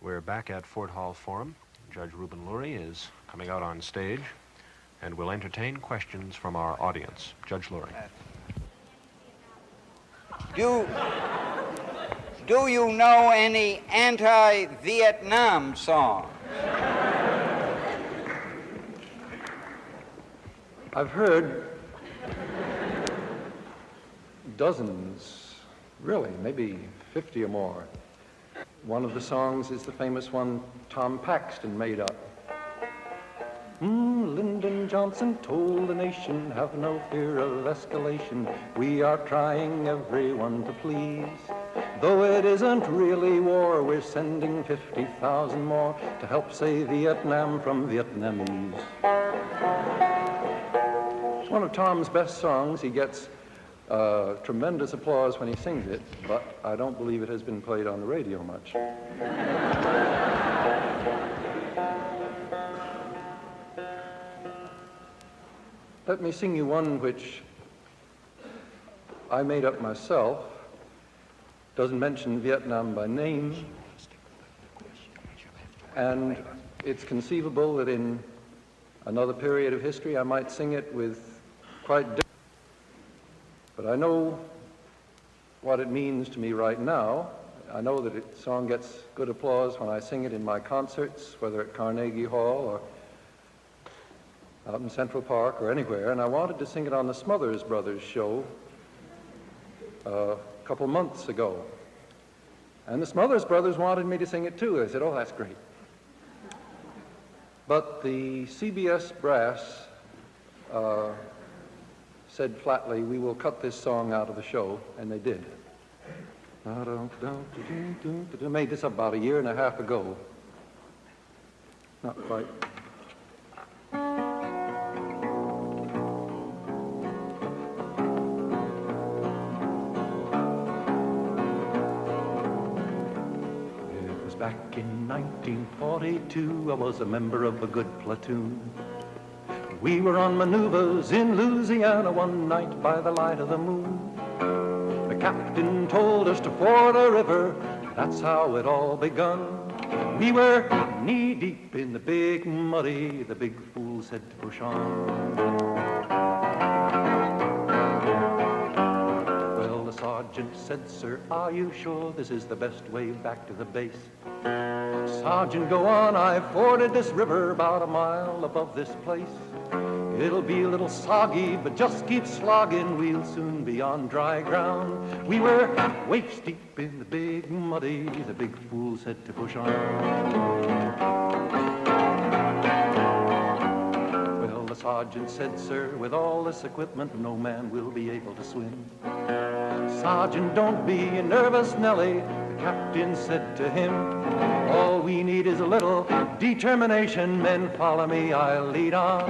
We're back at Fort Hall Forum. Judge Reuben Lurie is coming out on stage and will entertain questions from our audience. Judge Lurie. Do you know any anti-Vietnam songs? I've heard dozens, really, maybe 50 or more. One of the songs is the famous one Tom Paxton made up. Lyndon Johnson told the nation, have no fear of escalation. We are trying everyone to please. Though it isn't really war, we're sending 50,000 more to help save Vietnam from Vietnamese. It's one of Tom's best songs. He gets tremendous applause when he sings it, but I don't believe it has been played on the radio much. Let me sing you one which I made up myself. Doesn't mention Vietnam by name, and it's conceivable that in another period of history I might sing it with quite different. But I know what it means to me right now. I know that the song gets good applause when I sing it in my concerts, whether at Carnegie Hall or out in Central Park or anywhere, and I wanted to sing it on the Smothers Brothers show a couple months ago. And the Smothers Brothers wanted me to sing it too. I said, oh, that's great. But the CBS brass said flatly, we will cut this song out of the show, and they did. I made this about a year and a half ago. Not quite. Back in 1942, I was a member of a good platoon. We were on maneuvers in Louisiana one night by the light of the moon. The captain told us to ford a river, that's how it all begun. We were knee-deep in the big muddy, the big fool said to push on. The sergeant said, sir, are you sure this is the best way back to the base? Sergeant, go on, I've forded this river about a mile above this place. It'll be a little soggy, but just keep slogging, we'll soon be on dry ground. We were waist deep in the big muddy, the big fool said to push on. The sergeant said, sir, with all this equipment, no man will be able to swim. Sergeant, don't be nervous, Nellie, the captain said to him. All we need is a little determination. Men, follow me, I'll lead on.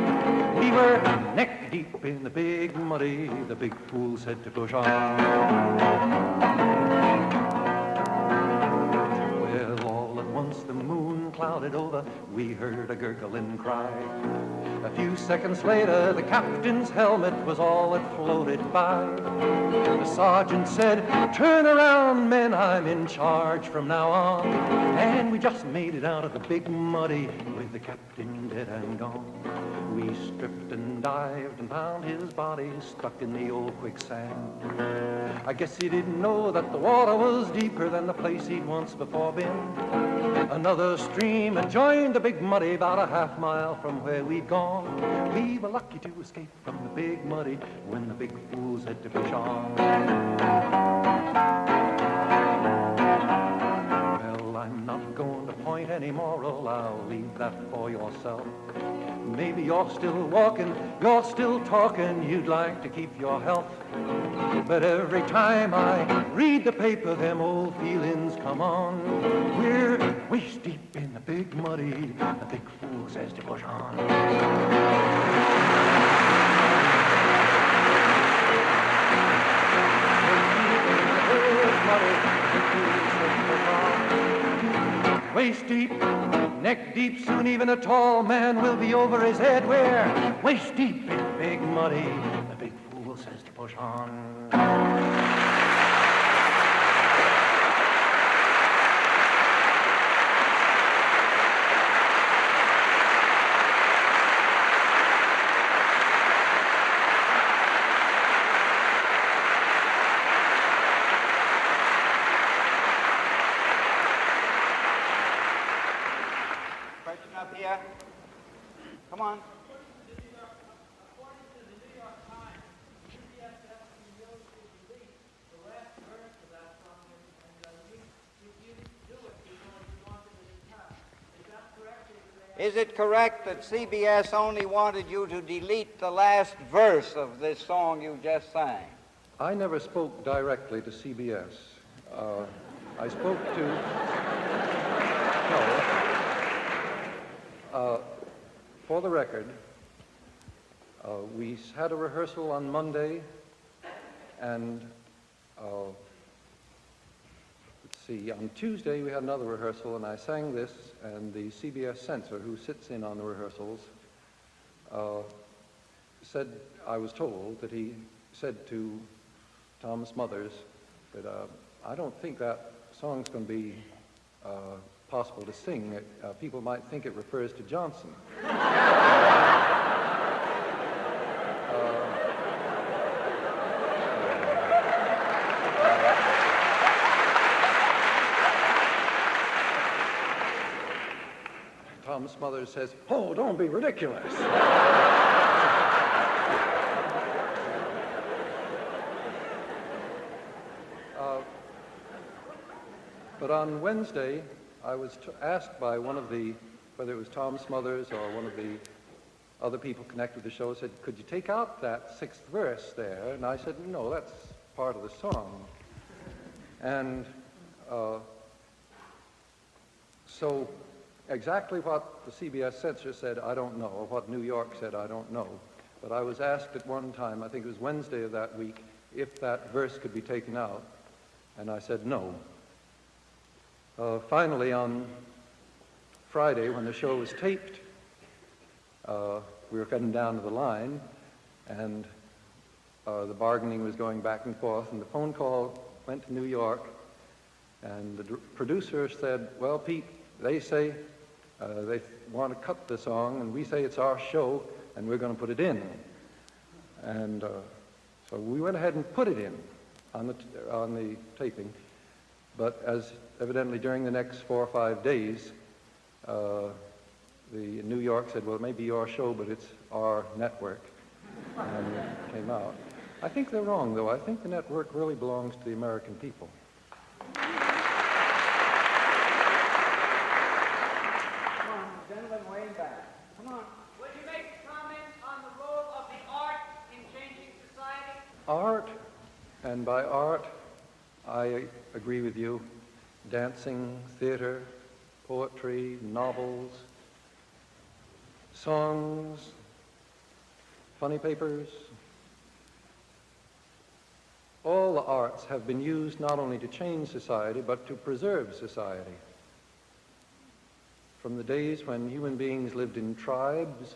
We were neck deep in the big muddy, the big fool said to push on. All at once the moon clouded over, we heard a gurgling cry. A few seconds later, the captain's helmet was all that floated by. The sergeant said, turn around, men, I'm in charge from now on. And we just made it out of the big muddy with the captain dead and gone. We stripped and dived and found his body stuck in the old quicksand. I guess he didn't know that the water was deeper than the place he'd once before been. Another stream had joined the big muddy about a half mile from where we'd gone. We were lucky to escape from the big muddy when the big fools had to push on. Well, I'm not going to point any moral, I'll leave that for yourself. Maybe you're still walking, you're still talking, you'd like to keep your health. But every time I read the paper, them old feelings come on. We're waist deep in the big muddy, the big fool says to push on. Waist deep, neck deep, soon even a tall man will be over his head. We're waist deep in the big muddy, the big fool says to push on. here. Come on. Is it correct that CBS only wanted you to delete the last verse of this song you just sang? I never spoke directly to CBS. I spoke to... No. For the record, we had a rehearsal on Monday, and on Tuesday we had another rehearsal, and I sang this, and the CBS censor who sits in on the rehearsals said, I was told that he said to Tom Smothers that I don't think that song's going to be possible to sing. People might think it refers to Johnson. Tom Smothers says, "Oh, don't be ridiculous." But on Wednesday, I was asked by one of the, whether it was Tom Smothers or one of the other people connected with the show, said, "Could you take out that sixth verse there?" And I said, "No, that's part of the song." And so exactly what the CBS censor said, I don't know, or what New York said, I don't know. But I was asked at one time, I think it was Wednesday of that week, if that verse could be taken out, and I said no. Finally, on Friday, when the show was taped, we were getting down to the line, and the bargaining was going back and forth, and the phone call went to New York, and the producer said, "Well, Pete, they say they want to cut the song, and we say it's our show, and we're going to put it in." And so we went ahead and put it in on the taping. But as evidently during the next 4 or 5 days, the New York said, "Well, it may be your show, but it's our network," and it came out. I think they're wrong, though. I think the network really belongs to the American people. Art, and by art, I agree with you, dancing, theater, poetry, novels, songs, funny papers. All the arts have been used not only to change society, but to preserve society. From the days when human beings lived in tribes,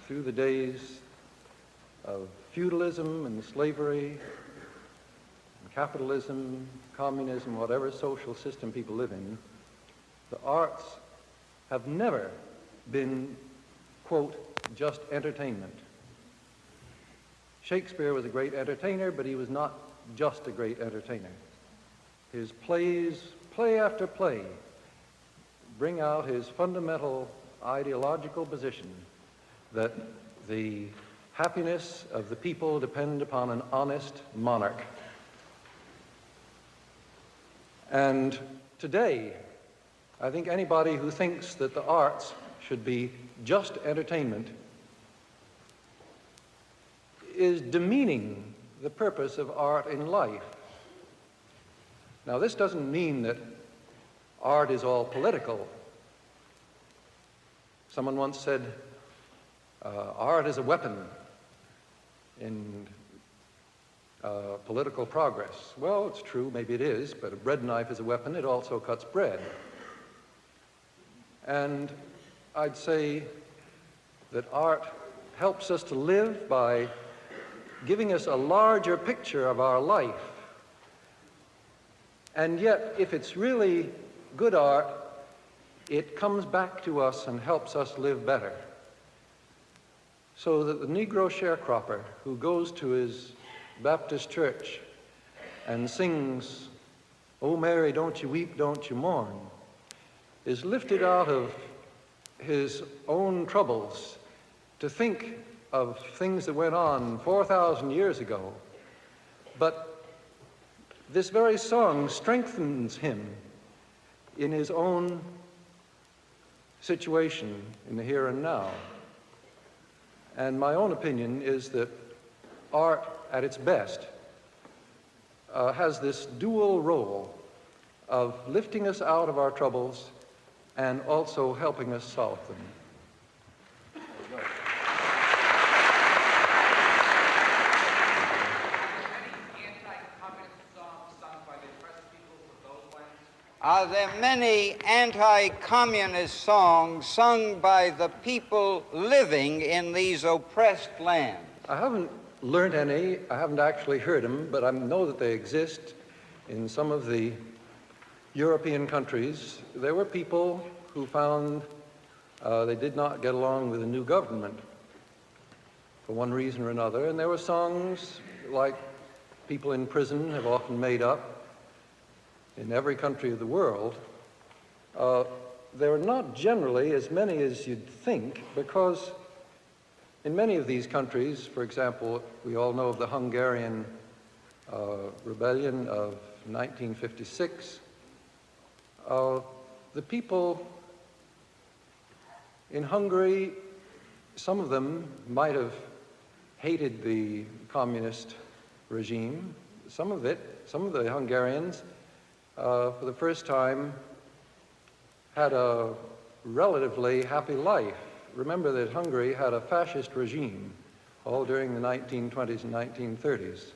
through the days of feudalism and slavery, and capitalism, communism, whatever social system people live in, the arts have never been, quote, just entertainment. Shakespeare was a great entertainer, but he was not just a great entertainer. His plays, play after play, bring out his fundamental ideological position that the happiness of the people depend upon an honest monarch. And today, I think anybody who thinks that the arts should be just entertainment is demeaning the purpose of art in life. Now, this doesn't mean that art is all political. Someone once said, art is a weapon in political progress. Well, it's true, maybe it is, but a bread knife is a weapon. It also cuts bread. And I'd say that art helps us to live by giving us a larger picture of our life. And yet, if it's really good art, it comes back to us and helps us live better. So that the Negro sharecropper who goes to his Baptist church and sings, "Oh Mary, don't you weep, don't you mourn," is lifted out of his own troubles, to think of things that went on 4,000 years ago. But this very song strengthens him in his own situation in the here and now. And my own opinion is that art, at its best, has this dual role of lifting us out of our troubles and also helping us solve them. Are there many anti-communist songs sung by the people living in these oppressed lands? I haven't learned any. I haven't actually heard them, but I know that they exist in some of the European countries. There were people who found they did not get along with the new government for one reason or another, and there were songs like people in prison have often made up in every country of the world. There are not generally as many as you'd think, because in many of these countries, for example, we all know of the Hungarian rebellion of 1956, the people in Hungary, some of them might have hated the communist regime. Some of the Hungarians, for the first time, had a relatively happy life. Remember that Hungary had a fascist regime all during the 1920s and 1930s,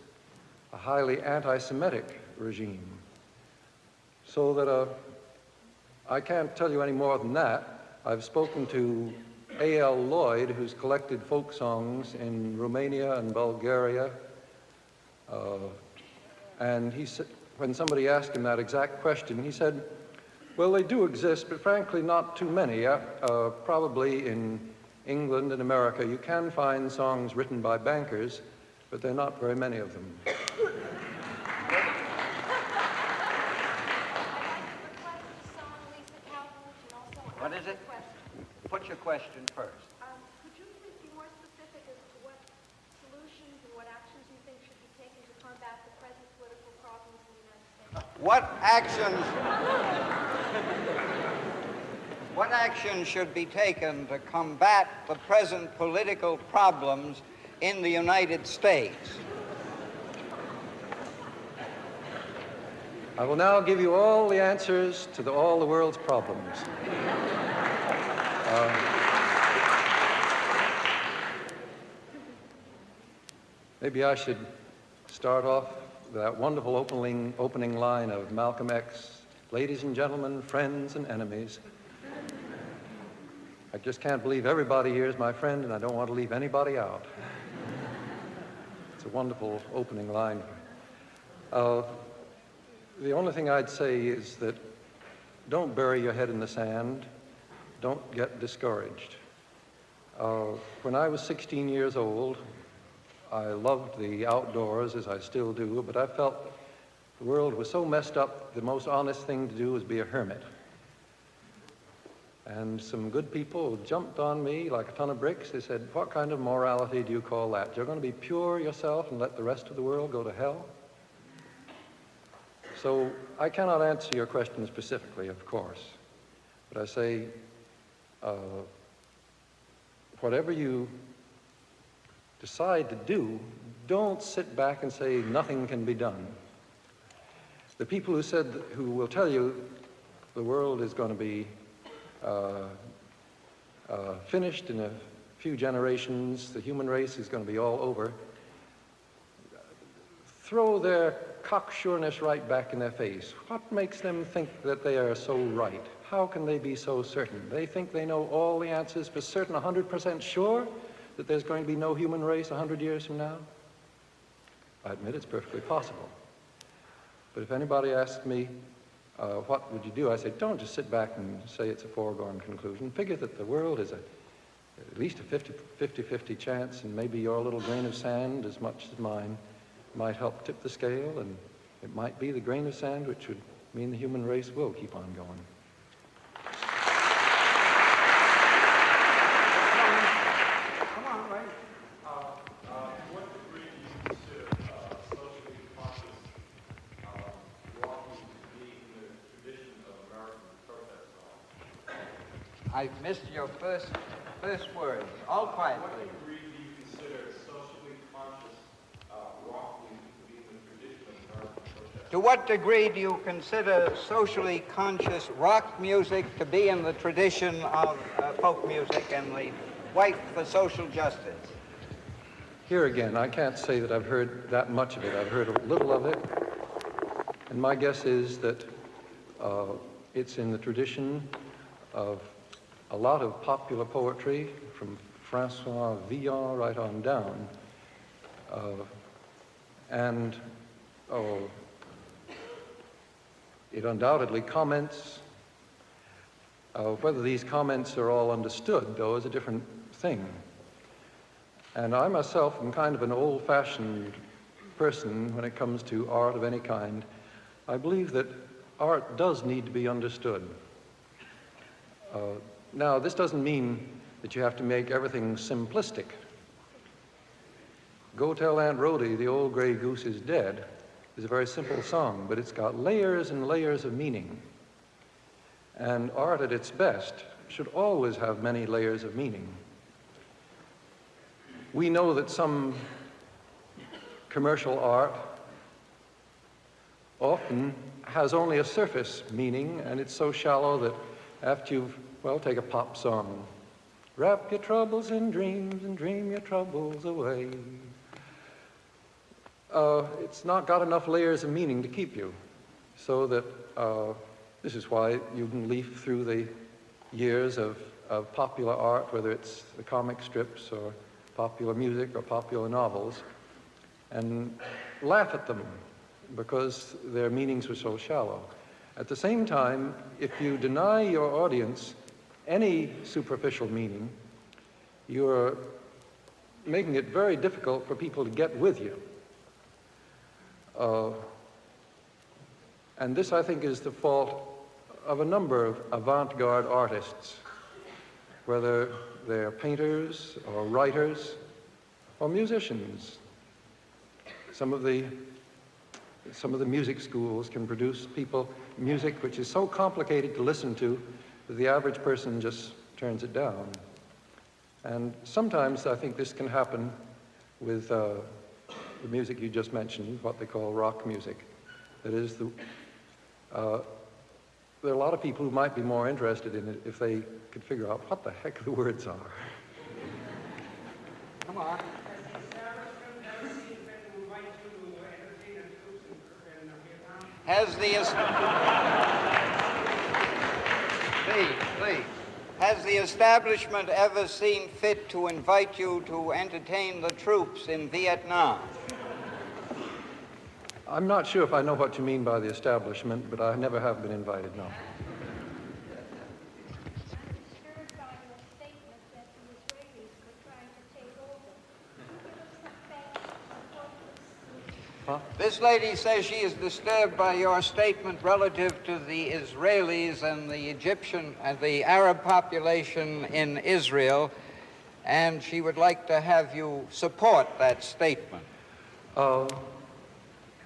a highly anti-Semitic regime. So that I can't tell you any more than that. I've spoken to A.L. Lloyd, who's collected folk songs in Romania and Bulgaria, and he said, when somebody asked him that exact question, he said, well, they do exist, but frankly not too many. Probably in England and America you can find songs written by bankers, but there are not very many of them. What is it? Put your question first. Could you please be more specific as to what solutions and what actions you think should be taken to combat the present political problems in the United States? What actions should be taken to combat the present political problems in the United States? I will now give you all the answers to all the world's problems. Maybe I should start off with that wonderful opening line of Malcolm X, ladies and gentlemen, friends and enemies. I just can't believe everybody here is my friend, and I don't want to leave anybody out. It's a wonderful opening line. The only thing I'd say is that don't bury your head in the sand. Don't get discouraged. When I was 16 years old, I loved the outdoors, as I still do, but I felt the world was so messed up, the most honest thing to do was be a hermit. And some good people jumped on me like a ton of bricks. They said, what kind of morality do you call that? You're going to be pure yourself and let the rest of the world go to hell? So I cannot answer your question specifically, of course, but I say, whatever you decide to do, don't sit back and say nothing can be done. The people who will tell you the world is going to be finished in a few generations, the human race is going to be all over, throw their cocksureness right back in their face. What makes them think that they are so right? How can they be so certain? They think they know all the answers for certain, 100% sure that there's going to be no human race 100 years from now? I admit it's perfectly possible. But if anybody asks me, what would you do? I say, don't just sit back and say it's a foregone conclusion. Figure that the world is at least a 50-50 chance, and maybe your little grain of sand, as much as mine, might help tip the scale, and it might be the grain of sand which would mean the human race will keep on going. I missed your first words. All quiet, please. Do you consider socially conscious rock music to be in the tradition of American protest? To what degree do you consider socially conscious rock music to be in the tradition of folk music and the fight for social justice? Here again, I can't say that I've heard that much of it. I've heard a little of it, and my guess is that it's in the tradition of a lot of popular poetry, from François Villon right on down, and it undoubtedly comments. Whether these comments are all understood, though, is a different thing. And I myself am kind of an old-fashioned person when it comes to art of any kind. I believe that art does need to be understood. Now, this doesn't mean that you have to make everything simplistic. Go Tell Aunt Rhody the Old Gray Goose is Dead is a very simple song, but it's got layers and layers of meaning. And art at its best should always have many layers of meaning. We know that some commercial art often has only a surface meaning, and it's so shallow that after you've, well, take a pop song. Wrap your troubles in dreams and dream your troubles away. It's not got enough layers of meaning to keep you, so that this is why you can leaf through the years of popular art, whether it's the comic strips or popular music or popular novels, and laugh at them because their meanings were so shallow. At the same time, if you deny your audience any superficial meaning, you're making it very difficult for people to get with you. And this, I think, is the fault of a number of avant-garde artists, whether they're painters or writers or musicians. Some of the music schools can produce music which is so complicated to listen to that the average person just turns it down. And sometimes I think this can happen with the music you just mentioned, what they call rock music. That is, there are a lot of people who might be more interested in it if they could figure out what the heck the words are. Come on. Has the establishment ever seen fit to invite you to entertain the troops in Vietnam? I'm not sure if I know what you mean by the establishment, but I never have been invited, no. I'm disturbed by your statement that the Israelis were trying to take over. Give us some facts. This lady says she is disturbed by your statement relative to the Israelis and the Egyptian and the Arab population in Israel, and she would like to have you support that statement.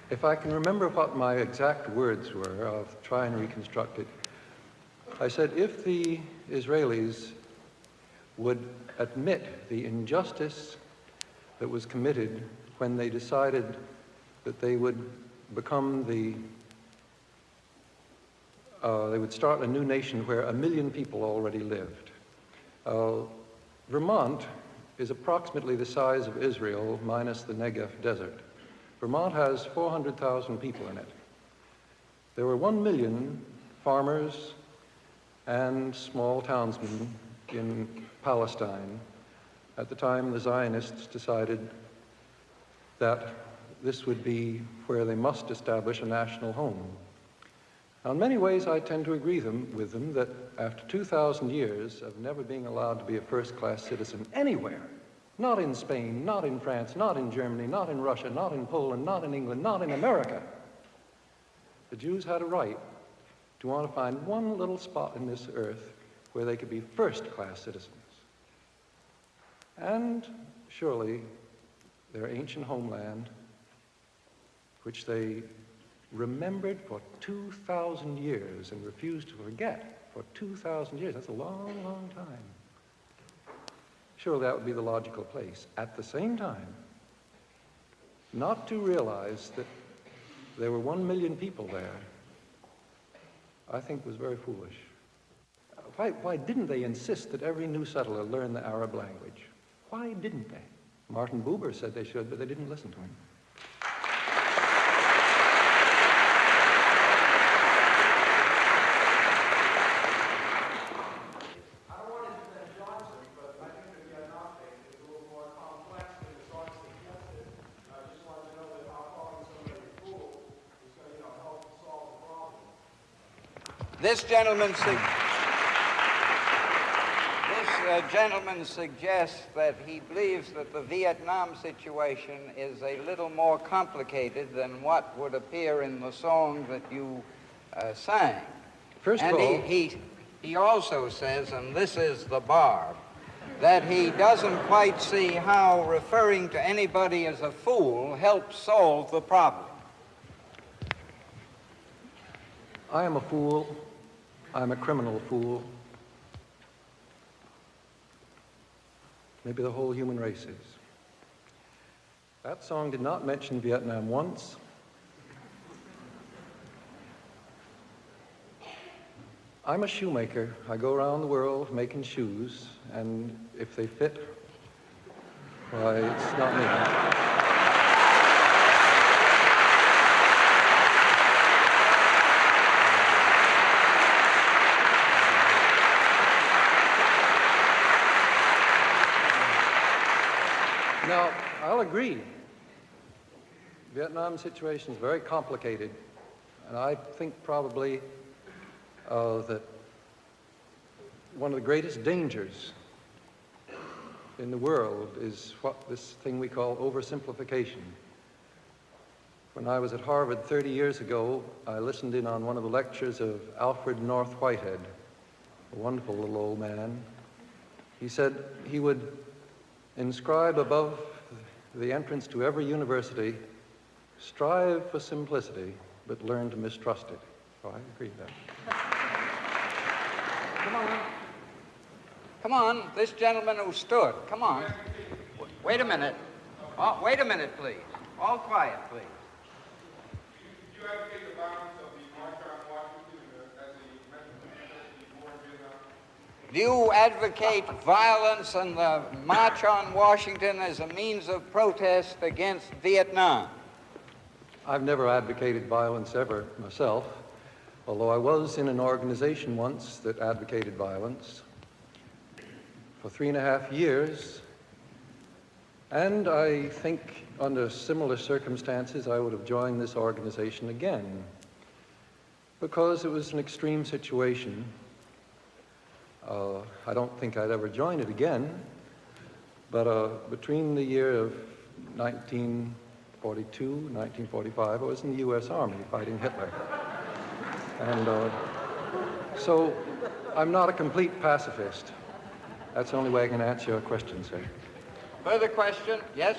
If I can remember what my exact words were, I'll try and reconstruct it. I said, if the Israelis would admit the injustice that was committed when they decided that they would become they would start a new nation where 1 million people already lived. Vermont is approximately the size of Israel minus the Negev desert. Vermont has 400,000 people in it. There were 1 million farmers and small townsmen in Palestine at the time the Zionists decided that this would be where they must establish a national home. Now, in many ways, I tend to agree with them that after 2,000 years of never being allowed to be a first-class citizen anywhere, not in Spain, not in France, not in Germany, not in Russia, not in Poland, not in England, not in America, the Jews had a right to want to find one little spot in this earth where they could be first-class citizens. And surely their ancient homeland, which they remembered for 2,000 years and refused to forget for 2,000 years. That's a long, long time. Sure, that would be the logical place. At the same time, not to realize that there were 1 million people there, I think was very foolish. Why didn't they insist that every new settler learn the Arab language? Why didn't they? Martin Buber said they should, but they didn't listen to him. This gentleman suggests that he believes that the Vietnam situation is a little more complicated than what would appear in the song that you sang. First of all, he also says, and this is the barb, that he doesn't quite see how referring to anybody as a fool helps solve the problem. I am a fool. I'm a criminal fool. Maybe the whole human race is. That song did not mention Vietnam once. I'm a shoemaker. I go around the world making shoes, and if they fit, why, it's not me. Now, I'll agree. Vietnam situation is very complicated, and I think probably that one of the greatest dangers in the world is what this thing we call oversimplification. When I was at Harvard 30 years ago, I listened in on one of the lectures of Alfred North Whitehead, a wonderful little old man. He said he would inscribe above the entrance to every university, strive for simplicity, but learn to mistrust it. Oh, I agree with that. Come on, this gentleman who stood, come on. Wait a minute. Oh, wait a minute, please. All quiet, please. Do you advocate the violence of the March on Washington as a mechanism to war in Vietnam? Do you advocate violence and the March on Washington as a means of protest against Vietnam? I've never advocated violence ever myself, although I was in an organization once that advocated violence for 3.5 years, and I think under similar circumstances I would have joined this organization again, because it was an extreme situation. I don't think I'd ever join it again, but between the year of 1942, 1945, I was in the U.S. Army fighting Hitler. And so I'm not a complete pacifist. That's the only way I can answer your question, sir. Further question? Yes?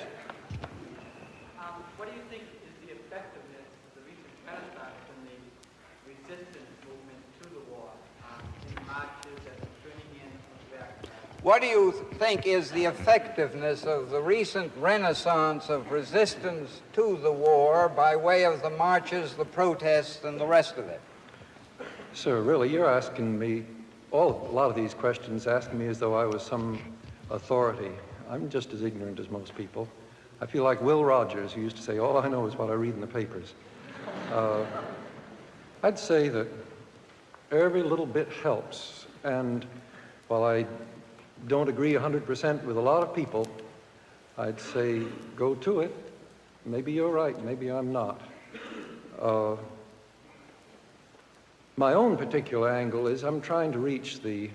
What do you think is the effectiveness of the recent renaissance in the resistance movement to the war, in marches and turning in back? What do you think is the effectiveness of the recent renaissance of resistance to the war by way of the marches, the protests, and the rest of it? Sir, really, you're asking me a lot of these questions, asking me as though I was some authority. I'm just as ignorant as most people. I feel like Will Rogers, who used to say, all I know is what I read in the papers. I'd say that every little bit helps, and while I don't agree 100% with a lot of people, I'd say go to it. Maybe you're right, maybe I'm not. My own particular angle is I'm trying to reach the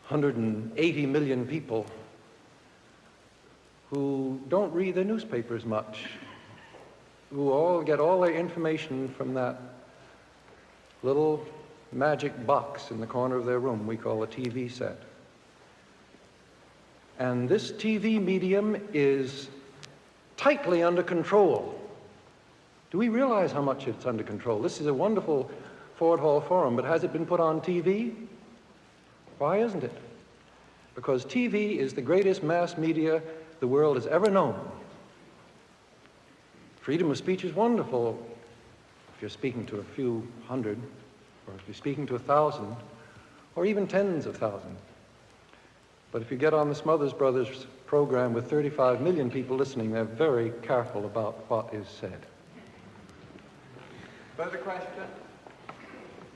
180 million people who don't read their newspapers much, who all get all their information from that little magic box in the corner of their room we call a TV set. And this TV medium is tightly under control. Do we realize how much it's under control? This is a wonderful Ford Hall Forum, but has it been put on TV? Why isn't it? Because TV is the greatest mass media the world has ever known. Freedom of speech is wonderful if you're speaking to a few hundred, or if you're speaking to 1,000, or even tens of thousands. But if you get on the Smothers Brothers program with 35 million people listening, they're very careful about what is said. Further question?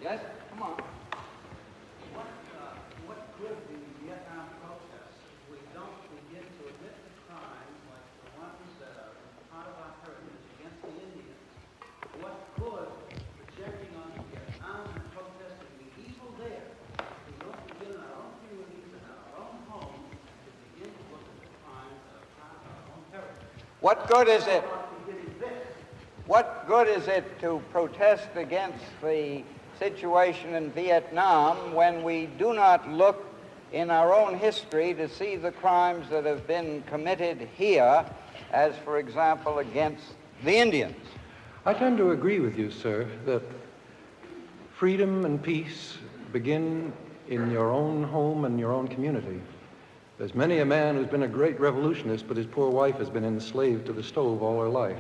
Yes? Come on. What good do the Vietnam protests if we don't begin to admit the crimes like the ones that are part of our heritage against the Indians? What good projecting on Vietnam and protesting the evil there if we don't begin in our own communities and our own homes to begin to look at the crimes that are part of our own heritage? What good is it? Not beginning this. What good is it to protest against the situation in Vietnam when we do not look in our own history to see the crimes that have been committed here, as, for example, against the Indians? I tend to agree with you, sir, that freedom and peace begin in your own home and your own community. There's many a man who's been a great revolutionist, but his poor wife has been enslaved to the stove all her life.